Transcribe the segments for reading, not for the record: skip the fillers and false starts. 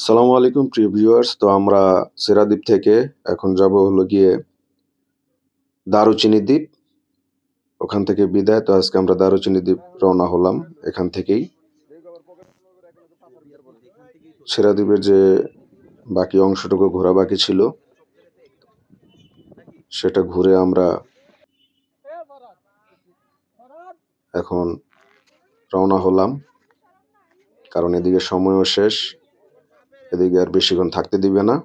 সালামু আলাইকুম প্রিয় ভিউয়ার্স। তো আমরা সেরাদ্বীপ থেকে এখন যাব হলো গিয়ে দারুচিনি দ্বীপ। ওখান থেকে বিদায়। তো আজকে আমরা দারুচিনি দ্বীপ রওনা হলাম এখান থেকেই। সেরাদ্বীপের যে বাকি অংশটুকু ঘোরা বাকি ছিল সেটা ঘুরে আমরা এখন রওনা হলাম, কারণ এদিকে সময়ও শেষ, এদিকে আর বেশিক্ষণ থাকতে দিবে না।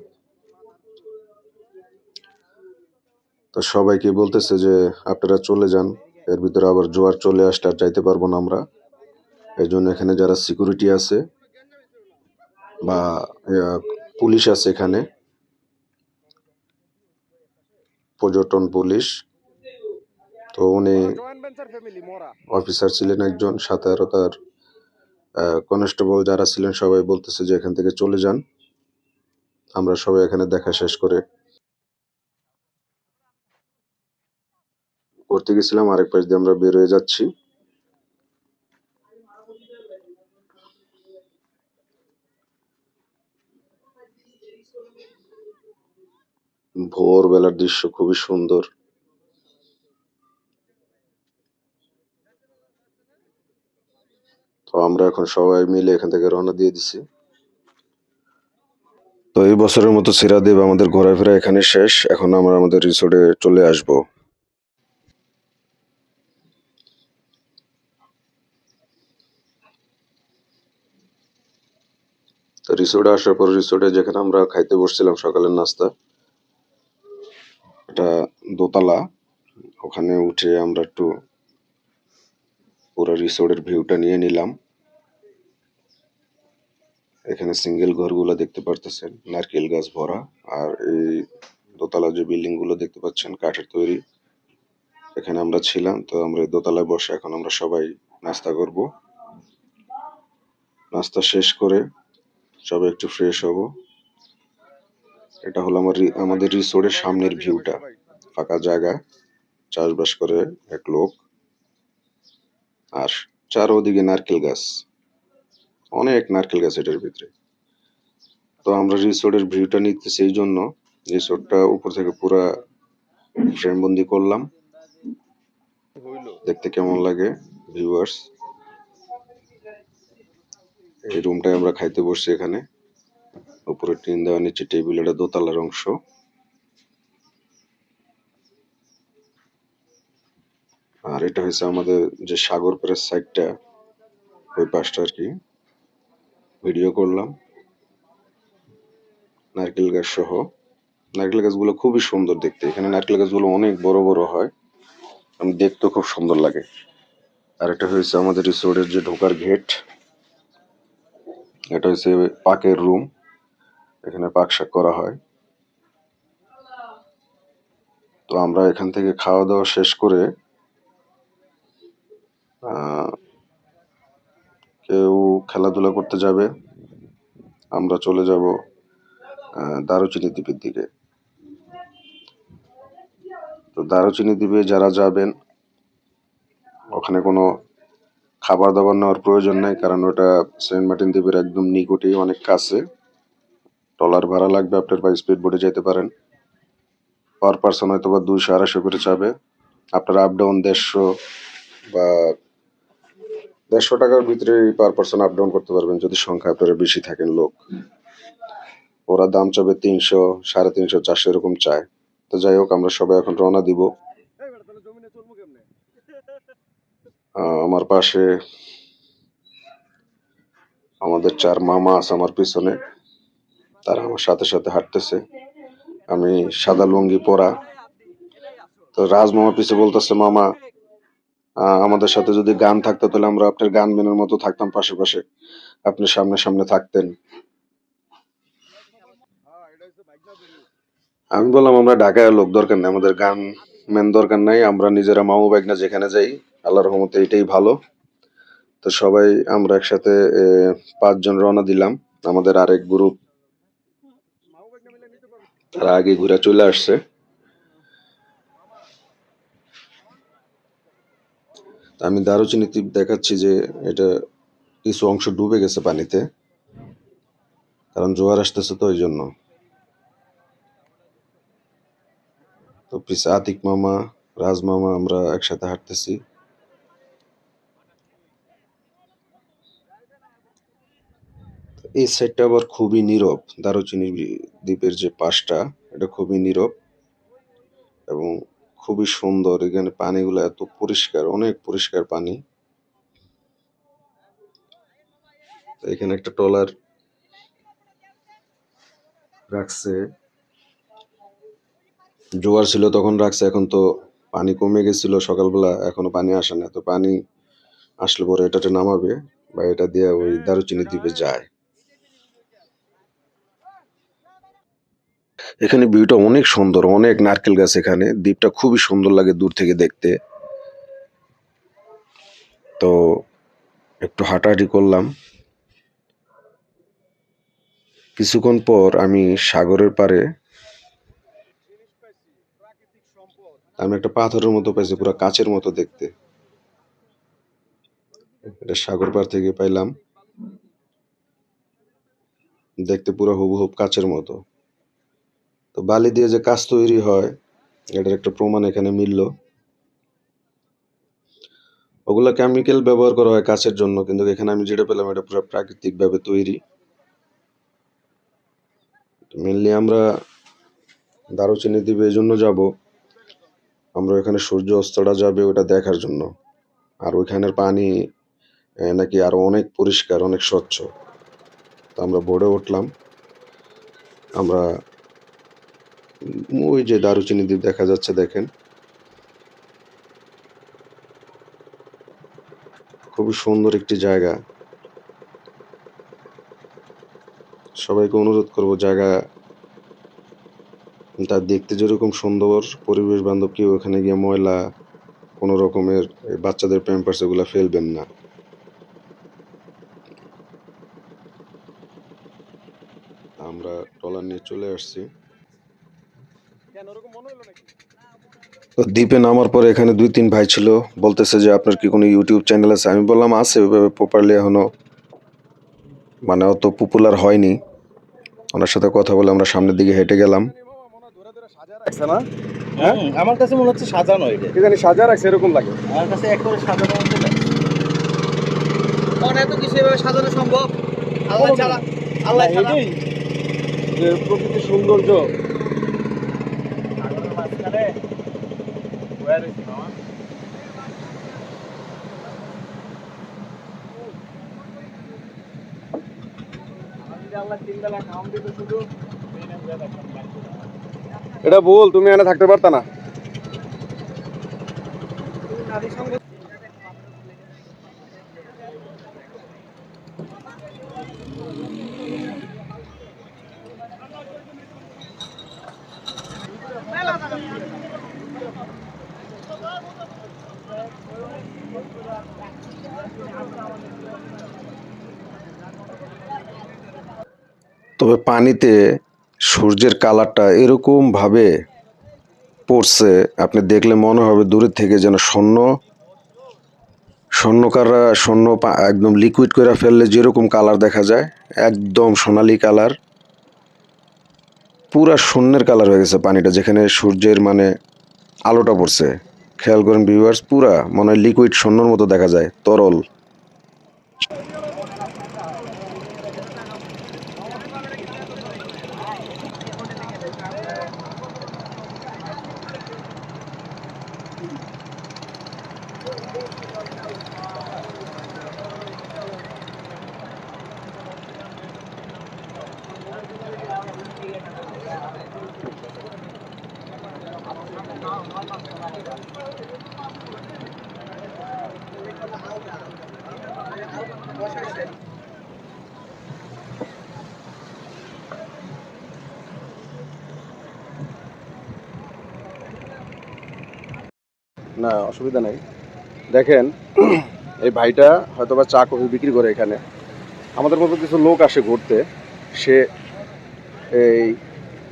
তো সবাইকে বলতেছে যে আপনারা চলে যান, এর ভিতরে আবার জোয়ার চলে আসলে আর যাইতে পারবো না আমরা। এই জন্য এখানে যারা সিকিউরিটি আছে বা পুলিশ আছে, এখানে পর্যটন পুলিশ, তো উনি অফিসার ছিলেন একজন, সাথে আরো তার কনস্টেবল যারা ছিলেন সবাই বলতেছে যে এখান থেকে চলে যান। আমরা সবাই এখানে দেখা শেষ করে করতে গেছিলাম, আরেক পাশ দিয়ে আমরা বের হয়ে যাচ্ছি। ভোরবেলার দৃশ্য খুবই সুন্দর। তো আমরা এখন সবাই মিলে এখান থেকে রওনা দিয়ে দিছি। তো এই বছরের মতো সেরাদ্বীপ আমাদের ঘোরাফেরা এখানে শেষ। এখন আমরা আমাদের রিসোর্টে চলে আসব। তো রিসোর্টে আসার পর রিসোর্টে যেখানে আমরা খাইতে বসছিলাম সকালের নাস্তা, এটা দোতলা। ওখানে উঠে আমরা একটু পুরো রিসোর্টের ভিউটা নিয়ে নিলাম। এখানে সিঙ্গেল ঘরগুলো দেখতে পারতেছেন, নারকেল গাছ ভরা। আর এই দোতলা যে বিল্ডিং গুলো দেখতে পাচ্ছেন কাঠের তৈরি, এখানে আমরা ছিলাম। তো আমরা এই দোতলায় বসে এখন আমরা সবাই নাস্তা করব। নাস্তা শেষ করে সবাই একটু ফ্রেশ হব। এটা হলো আমাদের রিসোর্টের সামনের ভিউটা, ফাঁকা জায়গা, চাষবাস করে এক লোক, আর চারোদিকে নারকেল গাছ, অনেক নারকেল গাছ এটার ভিতরে। তো আমরা রিসোর্টের ভিউটা নিতেছি, এই জন্য রিসোর্টটা উপর থেকে পুরা ফ্রেম বন্দি করলাম। দেখতে কেমন লাগে ভিউয়ার্স। এই রুমটায় আমরা খাইতে বসছি, এখানে উপরে টিন দেওয়া, নিচে টেবিল, এটা দোতলার অংশ। আর এটা হচ্ছে আমাদের যে সাগর পাড়ের সাইডটা, ওই পাশটা আর কি ভিডিও করলাম নারকেল গাছ সহ। নারকেল গাছগুলো খুবই সুন্দর দেখতে, এখানে নারকেল গাছগুলো অনেক বড় বড় হয়, দেখতেও খুব সুন্দর লাগে। আর এটা হয়েছে আমাদের রিসোর্টের যে ঢোকার গেট, এটা হচ্ছে পাকের রুম, এখানে পাক শাক করা হয়। তো আমরা এখান থেকে খাওয়া দাওয়া শেষ করে কেউ খেলাধুলা করতে যাবে, আমরা চলে যাব দারুচিনি দ্বীপের দিকে। তো দারুচিনি দ্বীপে যারা যাবেন, ওখানে কোনো খাবার দাবার নেওয়ার প্রয়োজন নাই, কারণ ওটা সেন্ট মার্টিন দ্বীপের একদম নিকটেই, অনেক কাছে। ট্রলার ভাড়া লাগবে আপনার, বা স্পিড বোটে যেতে পারেন। পার পার্সন হয়তো বা 200-250 করে যাবে। আপনার আপ ডাউন 150 বা 150 টাকার ভিতরে পার পার্সন আপ ডাউন করতে পারবেন, যদি সংখ্যা আপনারা বেশি থাকেন লোক। ওরা দাম চাবে 300, 350, 400 এরকম চায়। তো যাই হোক, আমরা সবাই এখন রওনা দিব। আমার পাশে আমাদের 4 মামা আছে আমার পিছনে, তারা আমার সাথে সাথে হাঁটতেছে। আমি সাদা লুঙ্গি পরা। তো রাজ মামা পিছে বলতেছে, মামা আমাদের সাথে যদি গান থাকতো তাহলে আমরা আপনার গান মেনের মতো থাকতাম পাশে পাশে, আপনি সামনে সামনে থাকতেন। আমি বললাম, আমরা ঢাকায় লোক দরকার নেই, আমাদের গান মেন দরকার নাই, আমরা নিজেরা মামু বাইকনা যেখানে যাই, আল্লাহর রহমতে এটাই ভালো। তো সবাই আমরা একসাথে 5 জন রওনা দিলাম। আমাদের আরেক গ্রুপ তারা আগে ঘুরে চলে আসছে। আমি দারুচিনি দ্বীপ দেখাচ্ছি যে এটা কিছু অংশ ডুবে গেছে পানিতে। কারণ জোয়ার আসতেছে তো ওই জন্য। তো পিছে আতিক মামা, রাজ মামা, আমরা একসাথে হাঁটতেছি। এই সাইডটা আবার খুবই নীরব, দারুচিনি দ্বীপের যে পাশটা এটা খুবই নীরব এবং খুবই সুন্দর। এখানে পানিগুলো এত পরিষ্কার, অনেক পরিষ্কার পানি। এখানে একটা ট্রলার রাখছে, জোয়ার ছিল তখন রাখছে, এখন তো পানি কমে গেছিল সকালবেলা, এখনো পানি আসে না। তো পানি আসলে পরে এটাতে নামাবে বা এটা দিয়ে ওই দারুচিনি দ্বীপে যায়। এখানে ভিউটা অনেক সুন্দর, অনেক নারকেল গাছ, এখানে দ্বীপটা খুবই সুন্দর লাগে দূর থেকে দেখতে। তো একটু হাঁটাহাঁটি করলাম, কিছুক্ষণ পর আমি সাগরের পাড়ে আমি একটা পাথরের মতো পাইছি, পুরো কাচের মতো দেখতে। এটা সাগর পাড় থেকে পাইলাম, দেখতে পুরো হুবহুব কাচের মতো। তো বালি দিয়ে যে কাচ তৈরি হয় এটার একটা প্রমাণ এখানে মিলল। ওগুলা কেমিক্যাল ব্যবহার করা হয় কাচের জন্য, কিন্তু এখানে আমি যেটা পেলাম এটা পুরো প্রাকৃতিক ভাবে তৈরি। মেনলি আমরা দারুচিনি দ্বীপে এই জন্য যাব, আমরা এখানে সূর্য অস্তটা যাবে ওটা দেখার জন্য। আর ওইখানের পানি নাকি আরো অনেক পরিষ্কার, অনেক স্বচ্ছ। তো আমরা বোর্ডে উঠলাম, আমরা ওই যে দারুচিনি দ্বীপ দেখা যাচ্ছে দেখেন, খুবই সুন্দর একটি জায়গা। সবাইকে অনুরোধ করব জায়গা তা দেখতে যেরকম সুন্দর, পরিবেশ বান্ধব, কেউ ওখানে গিয়ে ময়লা কোনো রকমের বাচ্চাদের প্যাম্পার্স এগুলা ফেলবেন না। আমরা ট্রলার নিয়ে চলে আসছি। তো দ্বীপে নামার পরে এখানে 2-3 ভাই ছিল, বলতেছে যে আপনার কি কোনো ইউটিউব চ্যানেল আছে? আমি বললাম আছে, ওইভাবে প্রপারলি এখনো মানে অত পপুলার হয়নি। ওনার সাথে কথা বলে আমরা সামনের দিকে হেঁটে গেলাম। রাখছে না? হ্যাঁ, আমার কাছে মনে হচ্ছে সাজানো এটা। কি জানি সাজা রাখছে এরকম লাগে। আমার কাছে একবারে সাজানো মতো লাগে। এত কিছু এভাবে সাজানো সম্ভব? আল্লাহ ছাড়া, আল্লাহ ছাড়া। এটাই যে প্রকৃতির সৌন্দর্য। সাগরের মাঝখানে বয়া রয়েছে মামা। আল্লাহ 3 বেলা খাওয়ান দিত শুধু ট্রেনে বয়া থাকতাম। এটা বল, তুমি এখানে থাকতে পারতা না? তবে পানিতে সূর্যের কালারটা এরকম ভাবে পড়ছে, আপনি দেখলে মনে হবে দূরের থেকে যেন স্বর্ণ একদম লিকুইড করে ফেললে যেরকম কালার দেখা যায়, একদম সোনালী কালার, পুরা শূন্যের কালার হয়ে গেছে পানিটা, যেখানে সূর্যের মানে আলোটা পড়ছে। খেয়াল করেন ভিউয়ার্স, পুরা মনে হয় লিকুইড স্বর্ণর মতো দেখা যায়, তরল। না, অসুবিধা নাই। দেখেন, এই ভাইটা হয়তোবা চা কফি বিক্রি করে এখানে। আমাদের মতো কিছু লোক আসে ঘুরতে, সে এই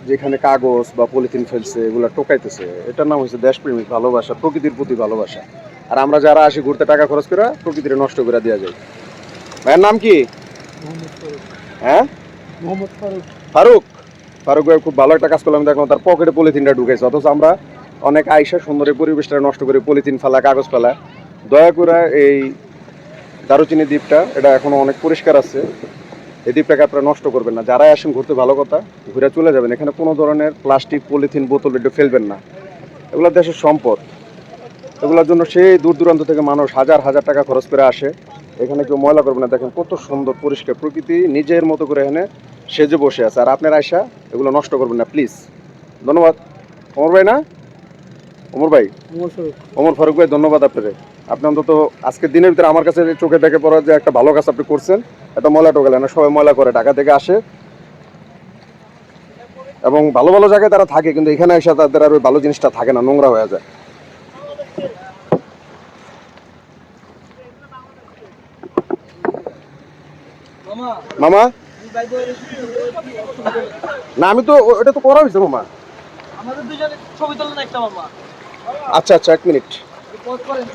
যেখানে কাগজ বা পলিথিন ফেলছে এগুলা টোকাইতেছে। এটার নাম হচ্ছে দেশপ্রেমিক ভালোবাসা, প্রকৃতির প্রতি ভালোবাসা। আর আমরা যারা আসি ঘুরতে টাকা খরচ করে প্রকৃতির নষ্ট করে দেওয়া যায়। ভাইয়ের নাম কি? হ্যাঁ, মোহাম্মদ ফারুক। ফারুক ফারুক ভাই খুব ভালো একটা কাজ করলাম, দেখলাম তার পকেটে পলিথিনটা ঢুকেছে, অথচ আমরা অনেক আইসা সুন্দর এই পরিবেশটা নষ্ট করে পলিথিন ফেলা, কাগজ ফেলা। দয়া করে এই দারুচিনি দ্বীপটা এটা এখনো অনেক পরিষ্কার আছে, এই দ্বীপটাকে আপনারা নষ্ট করবেন না। যারাই আসেন ঘুরতে ভালো কথা, ঘুরে চলে যাবেন। এখানে কোনো ধরনের প্লাস্টিক, পলিথিন, বোতল এটা ফেলবেন না। এগুলো দেশের সম্পদ, এগুলোর জন্য সেই দূর দূরান্ত থেকে মানুষ হাজার হাজার টাকা খরচ করে আসে। এখানে কেউ ময়লা করবে না। দেখেন কত সুন্দর পরিষ্কার, প্রকৃতি নিজের মতো করে এখানে সেজে বসে আছে। আর আপনার আয়সা এগুলো নষ্ট করবেন না প্লিজ। ধন্যবাদ ওমর ভাই। না ওমর ভাই, মোহাম্মদ ফারুক। ওমর ফারুক ভাই, ধন্যবাদ আপনাদের। আপনি অন্তত আজকের দিনের ভিতরে আমার কাছে চোখে দেখে পড়া যে একটা ভালো কাজ আপনি করছেন। এত ময়লা টোকালেন না, সবাই ময়লা করে, ঢাকা থেকে আসে এবং ভালো ভালো জায়গায় তারা থাকে, কিন্তু এখানে এসে তাদের আর ওই ভালো জিনিসটা থাকে না, নোংরা হয়ে যায়। মামা, মামা, তুমি বাইক করে না আমি তো ওটা তো করা হয়েছে মামা। আমাদের দুজনে ছবি তোলেন একটা মামা। আচ্ছা আচ্ছা, 1 মিনিট। পোস্ট করেন।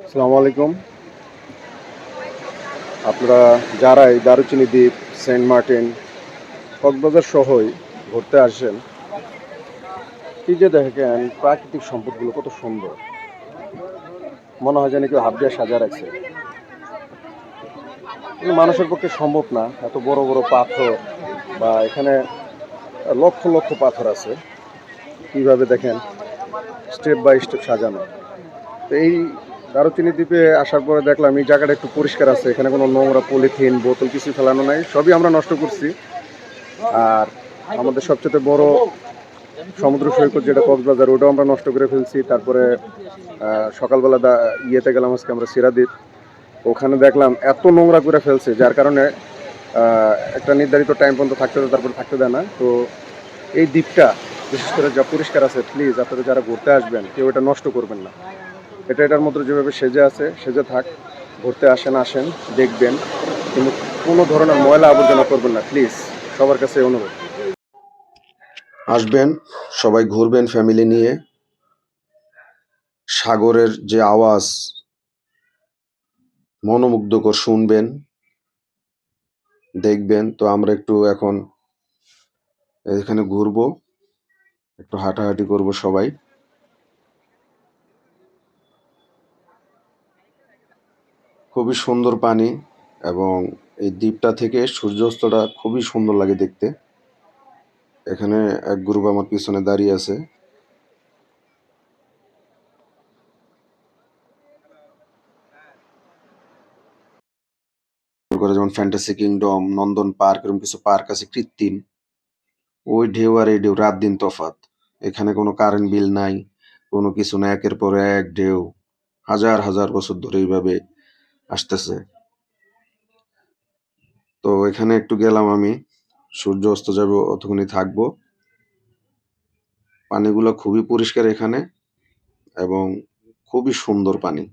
আসসালামু আলাইকুম। আপনারা যারা এই দারুচিনি দ্বীপ, সেন্ট মার্টিন, কক্সবাজার সহই ঘুরতে আসেন, এই যে দেখেন প্রাকৃতিক সম্পদগুলো কত সুন্দর, মনে হয় যেন কেউ হাত দিয়ে সাজা রাখছে। কিন্তু মানুষের পক্ষে সম্ভব না, এত বড় বড় পাথর, বা এখানে লক্ষ লক্ষ পাথর আছে, কিভাবে দেখেন স্টেপ বাই স্টেপ সাজানো। তো এই দারুচিনি দ্বীপে আসার পরে দেখলাম এই জায়গাটা একটু পরিষ্কার আছে, এখানে কোনো নোংরা, পলিথিন, বোতল কিছু ফেলানো নাই, সবই আমরা নষ্ট করছি। আর আমাদের সবচেয়ে বড় সমুদ্র সৈকত যেটা কক্সবাজার, ওটাও আমরা নষ্ট করে ফেলছি। তারপরে সকালবেলা ইয়েতে গেলাম আজকে আমরা সিরাদ্বীপ, ওখানে দেখলাম এত নোংরা করে ফেলছে, যার কারণে একটা নির্ধারিত টাইম পর্যন্ত থাকতে দেয়, তারপরে থাকতে দেয় না। তো এই দ্বীপটা বিশেষ করে যা পরিষ্কার আছে, প্লিজ আপনারা যারা ঘুরতে আসবেন কেউ এটা নষ্ট করবেন না। এটার মধ্যে যেভাবে সেজে আছে সেজে থাক, ঘুরতে আসেন দেখবেন, কিন্তু কোনো ধরনের ময়লা আবর্জনা করবেন না প্লিজ, সবার কাছে অনুরোধ। আসবেন, সবাই ঘুরবেন ফ্যামিলি নিয়ে। সাগরের যে আওয়াজ মনোমুগ্ধকর শুনবেন, দেখবেন। তো আমরা একটু এখন এখানে ঘুরবো, একটু হাঁটাহাঁটি করব সবাই। খুবই সুন্দর পানি, এবং এই দ্বীপটা থেকে সূর্যাস্তটা খুবই সুন্দর লাগে দেখতে। এখানে এক গ্রুপ আমার পিছনে দাঁড়িয়ে আছে। করে যেমন ফ্যান্টাসি কিংডম, নন্দন পার্ক, এরকম কিছু পার্ক আছে কৃত্রিম। ওই ঢেউ আর এই ঢেউ রাত দিন তফাৎ। এখানে কোনো কারেন্ট বিল নাই, কোনো কিছু না, একের পর এক ঢেউ হাজার হাজার বছর ধরে এইভাবে আসতেছে। তো এখানে একটু গেলাম আমি, সূর্য অস্ত যাবে অতক্ষণই থাকবো। পানিগুলো খুবই পরিষ্কার এখানে, এবং খুবই সুন্দর পানি।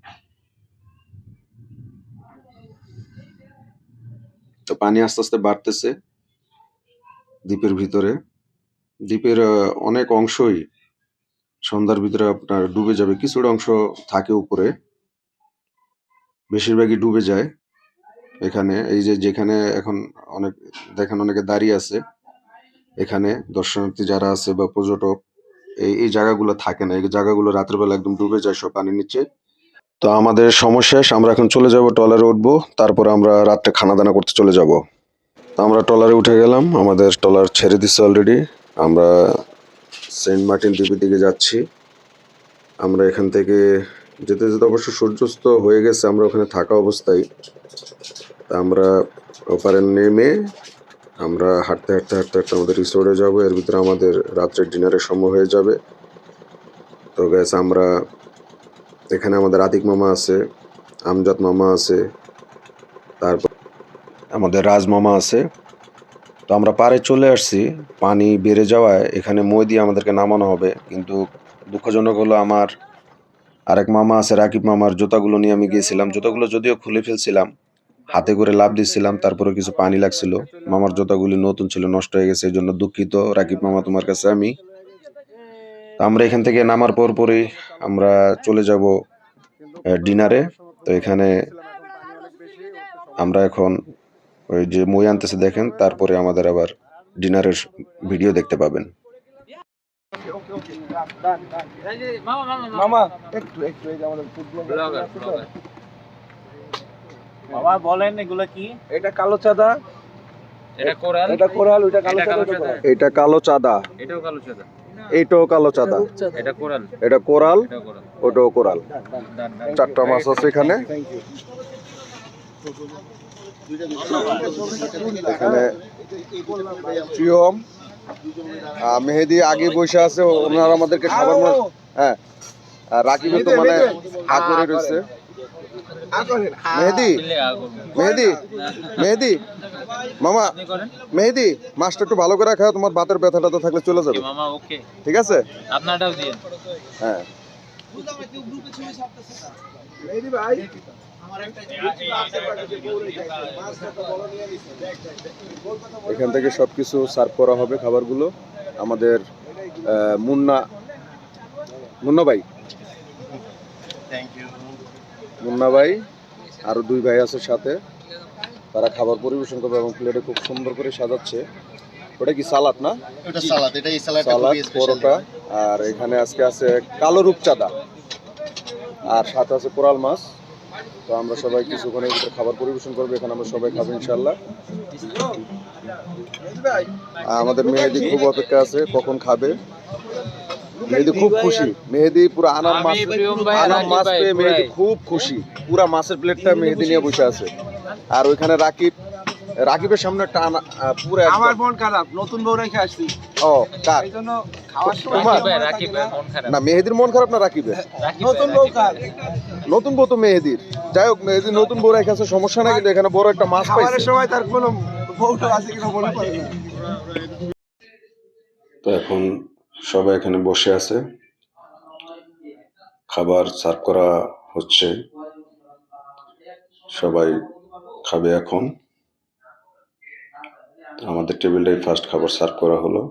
তো পানি আস্তে আস্তে বাড়তেছে দ্বীপের ভিতরে। দ্বীপের অনেক অংশই সন্ধ্যার ভিতরে আপনার ডুবে যাবে, কিছুটা অংশ থাকে উপরে, বেশিরভাগই ডুবে যায়। এখানে এই যে যেখানে এখন অনেক দেখেন অনেকে দাঁড়িয়ে আছে, এখানে দর্শনার্থী যারা আছে বা পর্যটক, এই জায়গাগুলো থাকে না, এই জায়গাগুলো রাতের বেলা একদম ডুবে যায় সব পানির নিচে। তো আমাদের সময় শেষ, আমরা এখন চলে যাব, ট্রলারে উঠবো, তারপর আমরা রাত্রে খানা দানা করতে চলে যাব। আমরা ট্রলারে উঠে গেলাম, আমাদের ট্রলার ছেড়ে দিচ্ছে অলরেডি। আমরা সেন্ট মার্টিন দ্বীপের দিকে যাচ্ছি। আমরা এখান থেকে যেতে যেতে অবশ্য সূর্যাস্ত হয়ে গেছে আমরা ওখানে থাকা অবস্থায়। আমরা ওপারে নেমে আমরা হাঁটতে হাঁটতে হাঁটতে হাঁটতে আমাদের রিসোর্টে যাব। এর ভিতরে আমাদের রাত্রের ডিনারের সময় হয়ে যাবে। তো গ্যাস আমরা এখানে আমাদের আতিক মামা আছে, আমজাদ মামা আছে, তারপর আমাদের রাজ মামা আছে। তো আমরা পাড়ে চলে আসছি, পানি বেড়ে যাওয়ায় এখানে মই দিয়ে আমাদেরকে নামানো হবে। কিন্তু দুঃখজনক হলো, আমার আরেক মামা আছে রাকিব মামার জুতাগুলো নিয়ে আমি গিয়েছিলাম। জুতাগুলো যদিও খুলে ফেলছিলাম, হাতে করে লাভ দিচ্ছিলাম, তারপরে কিছু পানি লাগছিল। মামার জুতাগুলি নতুন ছিল, নষ্ট হয়ে গেছে, এই জন্য দুঃখিত রাকিব মামা তোমার কাছে আমি। তো আমরা এখান থেকে নামার পরই আমরা চলে যাব ডিনারে। তো এখানে আমরা এখন ওই যে মই আনতেছে দেখেন, তারপরে আমাদের আবার ডিনারের ভিডিও দেখতে পাবেন। মামা একটু একটু এই যে আমাদের ফুটবল বাবা বলেন এগুলো কি? এটা কালো চাঁদা, এটা কোরাল, এটা কোরাল, ওইটা কালো এটা কালো চাঁদা, চাঁদা। এটা কালো চাঁদা, এটাও কালো সাদা, এইটাও কালো চাঁদা, এটা কোরাল, এটা কোরাল, এটাও কোরাল। ওটাও কোরাল। ডান, ডান। চারটা মাছ আছে এখানে। এখানে প্রিয়ম, মেহেদি আগে বসে আছে, ওনারা আমাদেরকে খাবার হ্যাঁ, আর রাকিবের তো মানে হাত করে রয়েছে। মেহেদি, মেহেদি, মেহেদি, মামা, আপনি করেন মেহেদি, মাছটা একটু ভালো করে খাও, তোমার ভাতের ব্যথাটা তো থাকলে চলে যাবে। মামা, ওকে। ঠিক আছে, আপনারটাও দিন। হ্যাঁ। এখান থেকে সবকিছু সার্ভ করা হবে খাবারগুলো। আমাদের মুন্না, মুন্না ভাই, মুন্না ভাই আরো দুই ভাই আছে সাথে, তারা খাবার পরিবেশন করবে এবং প্লেটে খুব সুন্দর করে সাজাচ্ছে। ওটা কি সালাদ না? ওটা সালাদ, এটা এই সালাদটা সালাদ, খুবই স্পেশাল। পরোটা, আর এখানে আজকে আছে কালো রূপচাঁদা, আর সাথে আছে কোরাল মাছ। তো আমরা সবাই কিছুক্ষণের ভিতরে খাবার পরিবেশন করবো, এখানে আমরা সবাই খাবো ইনশাল্লাহ। আমাদের মেহেদি খুব অপেক্ষা আছে কখন খাবে। মেহেদি খুব খুশি, মেহেদি পুরো আনার মাছ, আনার মাছ পেয়ে মেহেদি খুব খুশি। পুরা মাছের প্লেটটা মেহেদি নিয়ে বসে আছে। আর ওইখানে রাকিব, রাকিবের সামনে একটা পুরো আমার মন খারাপ, নতুন বউ রেখে আসছি, ও কার এই জন্য খাওয়ার সময় তোমার? রাকিব ভাই মন খারাপ। না, মেহেদির মন খারাপ না রাকিবের? নতুন বউ কার? নতুন বউ তো মেহেদির। যাই হোক, মেহেদি নতুন বউ রেখে আছে, সমস্যা নাই, কিন্তু এখানে বড় একটা মাছ খাবারের পাইছে। সময় তার কোনো বউটা আছে কিনা মনে পড়ে না। তো এখন সবাই এখানে বসে আছে, খাবার সার্ভ করা হচ্ছে, সবাই খাবে এখন। আমাদের টেবিলটাই ফার্স্ট খাবার সার্ভ করা হলো।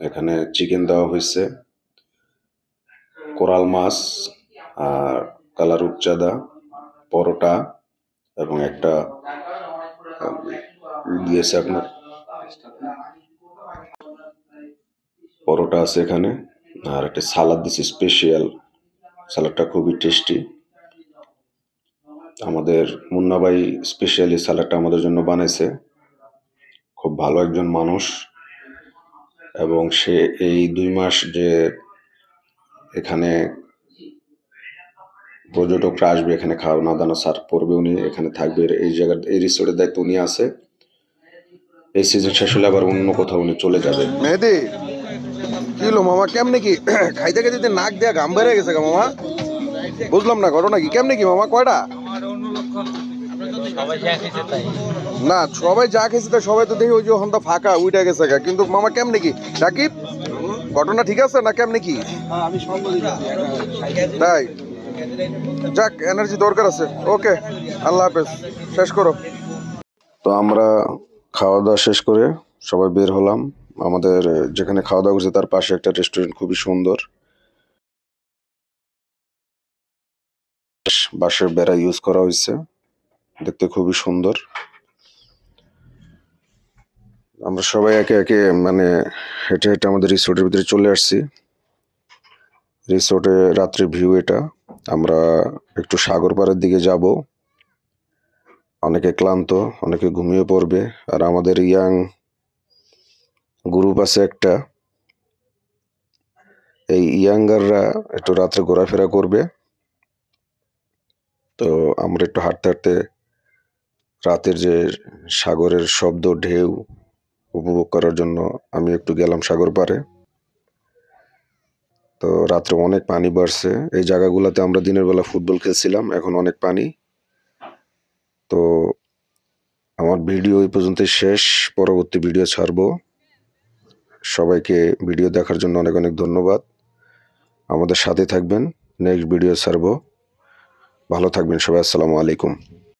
এখানে চিকেন দেওয়া হয়েছে, কোরাল মাছ, আর কালা রূপচাঁদা, পরোটা, এবং একটা দিয়েছে আপনার পরোটা আছে এখানে, আর একটা সালাদ দিয়েছে স্পেশাল। সালাদটা খুবই টেস্টি। আমাদের মুন্না ভাই স্পেশালি সালাডটা আমাদের জন্য বানাইছে। খুব ভালো একজন মানুষ, এবং সে এই 2 মাস যে এখানে পর্যটকরা আসবে, এখানে খাওয়া দাওয়া সার্ভ করবে, উনি এখানে থাকবে, এই জায়গার এই রিসোর্টের দায়িত্ব উনি আছে। এই সিজন শেষ হলে আবার অন্য কোথাও উনি চলে যাবে। মেহেদি, কি হলো মামা, কেমনে কি খাইতে খাইতে নাক দেয়া ঘাম বেড়ে গেছে গা মামা? বুঝলাম না ঘটনা কি, কেমনে কি মামা, কয়টা? সবাই যা খেয়েছে তাই। না, সবাই যা খেয়েছে তাই, সবাই তো দেখি ওই যে হন্তা ফাঁকা উইটা গেছে গা, কিন্তু মামা কেমনে কি? রাকিব, ঘটনা ঠিক আছে না কেমনে কি? আমি সব বলি না। তাই যাক, এনার্জি দরকার আছে। ওকে, আল্লাহ হাফেজ, শেষ করো। তো আমরা খাওয়া দাওয়া শেষ করে সবাই বের হলাম। আমাদের যেখানে খাওয়া দাওয়া করছে তার পাশে একটা রেস্টুরেন্ট, খুবই সুন্দর, বাঁশের বেড়া ইউজ করা হয়েছে, দেখতে খুবই সুন্দর। আমরা সবাই একে একে মানে হেঁটে হেঁটে আমাদের রিসোর্টের ভিতরে চলে আসছি। রিসোর্টে রাত্রে ভিউ এটা। আমরা একটু সাগর পাড়ের দিকে যাব। অনেকে ক্লান্ত, অনেকে ঘুমিয়ে পড়বে, আর আমাদের ইয়াং গ্রুপ আছে একটা, এই ইয়াঙ্গাররা একটু রাত্রে ঘোরাফেরা করবে। তো আমরা একটু হাঁটতে হাঁটতে রাতের যে সাগরের শব্দ, ঢেউ উপভোগ করার জন্য আমি একটু গেলাম সাগর পাড়ে। তো রাত্রে অনেক পানি বাড়ছে এই জায়গাগুলোতে। আমরা দিনের বেলা ফুটবল খেলছিলাম, এখন অনেক পানি। তো আমার ভিডিও এই পর্যন্ত শেষ, পরবর্তী ভিডিও ছাড়বো। সবাইকে ভিডিও দেখার জন্য অনেক অনেক ধন্যবাদ। আমাদের সাথে থাকবেন, নেক্সট ভিডিও ছাড়বো। ভালো থাকবেন সবাই, আসসালামু আলাইকুম।